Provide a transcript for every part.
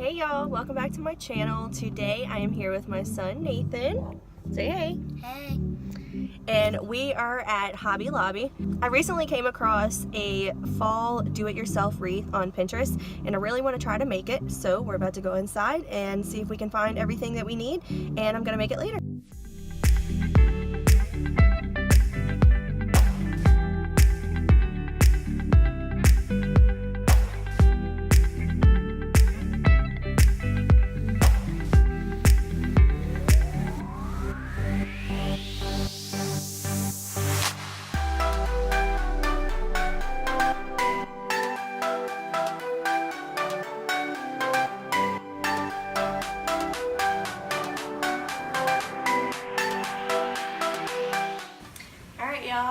Hey y'all, welcome back to my channel. Today I am here with my son Nathan. Say hey. Hey. And we are at Hobby Lobby. I recently came across a fall do-it-yourself wreath on Pinterest and I really want to try to make it. So we're about to go inside and see if we can find everything that we need, and I'm gonna make it later.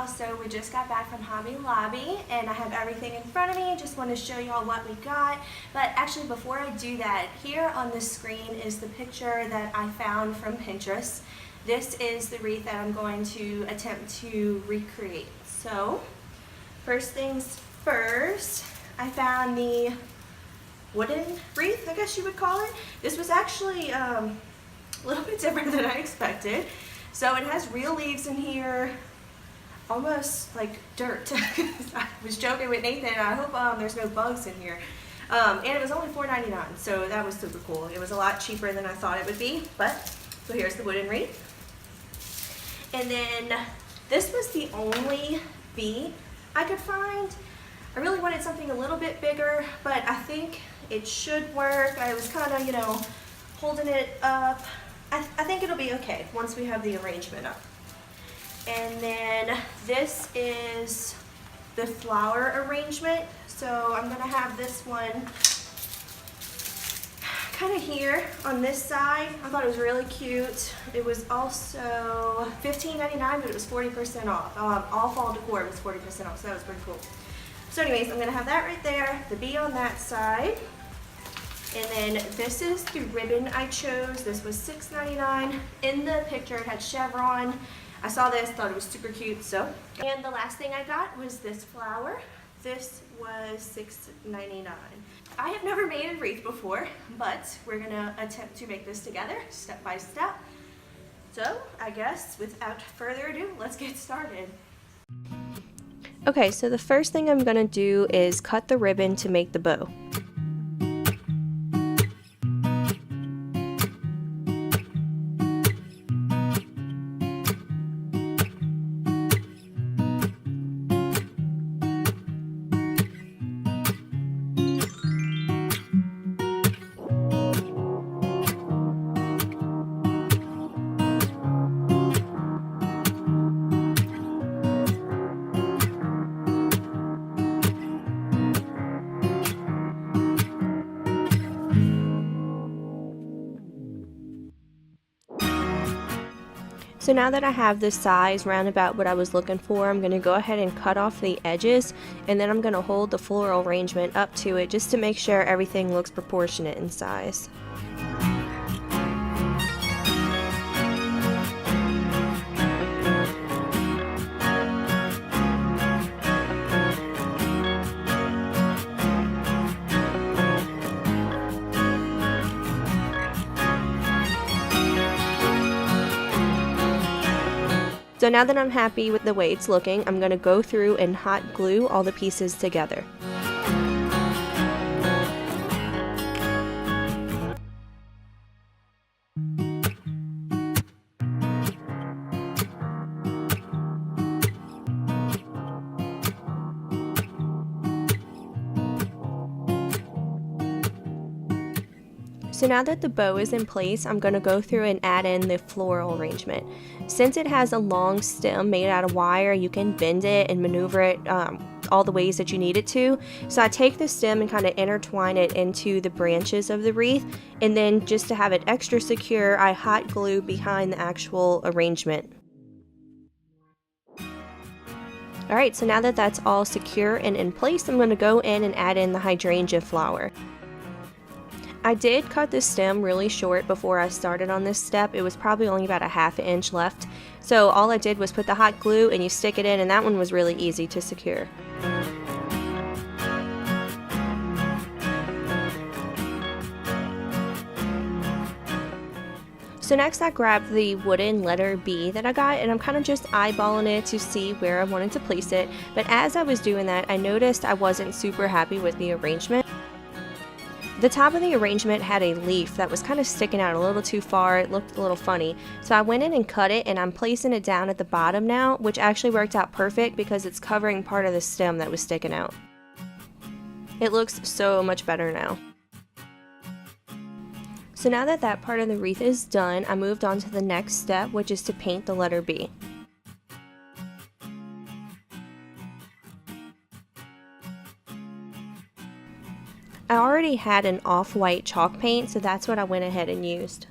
So we just got back from Hobby Lobby and I have everything in front of me. Just want to show y'all what we got. But actually before I do that, here on the screen is the picture that I found from Pinterest. This is the wreath that I'm going to attempt to recreate. So first things first, I found the wooden wreath, I guess you would call it. This was actually a little bit different than I expected. So it has real leaves in here, almost like dirt. I was joking with Nathan, I hope there's no bugs in here. And it was only $4.99, so that was super cool. It was a lot cheaper than I thought it would be. But so here's the wooden wreath. And then this was the only bee I could find. I really wanted something a little bit bigger, but I think it should work. I was kind of, holding it up. I think it'll be okay once we have the arrangement up. And then this is the flower arrangement. So I'm gonna have this one kind of here on this side. I thought it was really cute. It was also $15.99, but it was 40% off. All fall decor was 40% off, so that was pretty cool. So anyways, I'm gonna have that right there, the bee on that side. And then this is the ribbon I chose. This was $6.99. In the picture it had chevron. I saw this, thought it was super cute, so. And the last thing I got was this flower. This was $6.99. I have never made a wreath before, but we're gonna attempt to make this together, step by step. So, I guess, without further ado, let's get started. Okay, so the first thing I'm gonna do is cut the ribbon to make the bow. So now that I have the size round about what I was looking for, I'm going to go ahead and cut off the edges, and then I'm going to hold the floral arrangement up to it just to make sure everything looks proportionate in size. So now that I'm happy with the way it's looking, I'm going to go through and hot glue all the pieces together. So now that the bow is in place, I'm going to go through and add in the floral arrangement. Since it has a long stem made out of wire, you can bend it and maneuver it all the ways that you need it to. So I take the stem and kind of intertwine it into the branches of the wreath, and then just to have it extra secure, I hot glue behind the actual arrangement. Alright, so now that that's all secure and in place, I'm going to go in and add in the hydrangea flower. I did cut the stem really short before I started on this step. It was probably only about a ½ inch left. So all I did was put the hot glue and you stick it in, and that one was really easy to secure. So next I grabbed the wooden letter B that I got, and I'm kind of just eyeballing it to see where I wanted to place it. But as I was doing that, I noticed I wasn't super happy with the arrangement. The top of the arrangement had a leaf that was kind of sticking out a little too far. It looked a little funny. So I went in and cut it, and I'm placing it down at the bottom now, which actually worked out perfect because it's covering part of the stem that was sticking out. It looks so much better now. So now that that part of the wreath is done, I moved on to the next step, which is to paint the letter B. I already had an off-white chalk paint, so that's what I went ahead and used.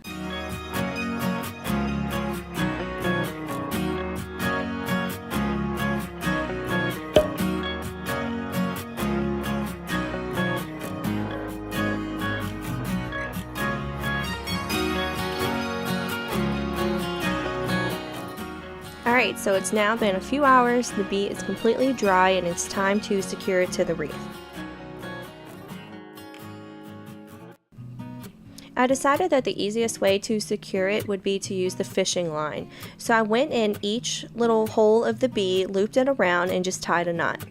Alright, so it's now been a few hours, the B is completely dry, and it's time to secure it to the wreath. I decided that the easiest way to secure it would be to use the fishing line. So I went in each little hole of the B, looped it around, and just tied a knot.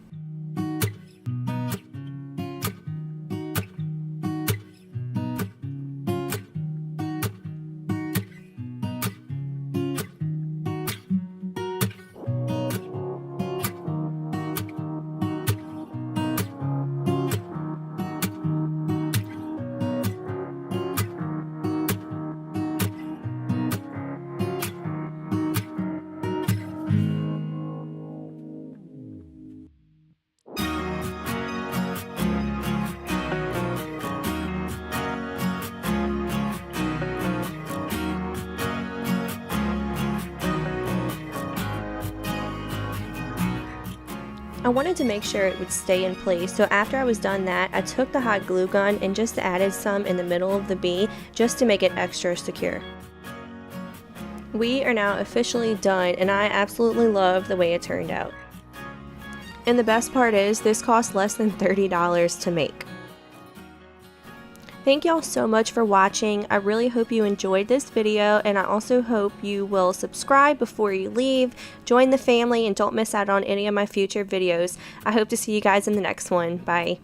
I wanted to make sure it would stay in place, so after I was done that, I took the hot glue gun and just added some in the middle of the B just to make it extra secure. We are now officially done, and I absolutely love the way it turned out. And the best part is, this cost less than $30 to make. Thank y'all so much for watching. I really hope you enjoyed this video, and I also hope you will subscribe before you leave, join the family, and don't miss out on any of my future videos. I hope to see you guys in the next one. Bye.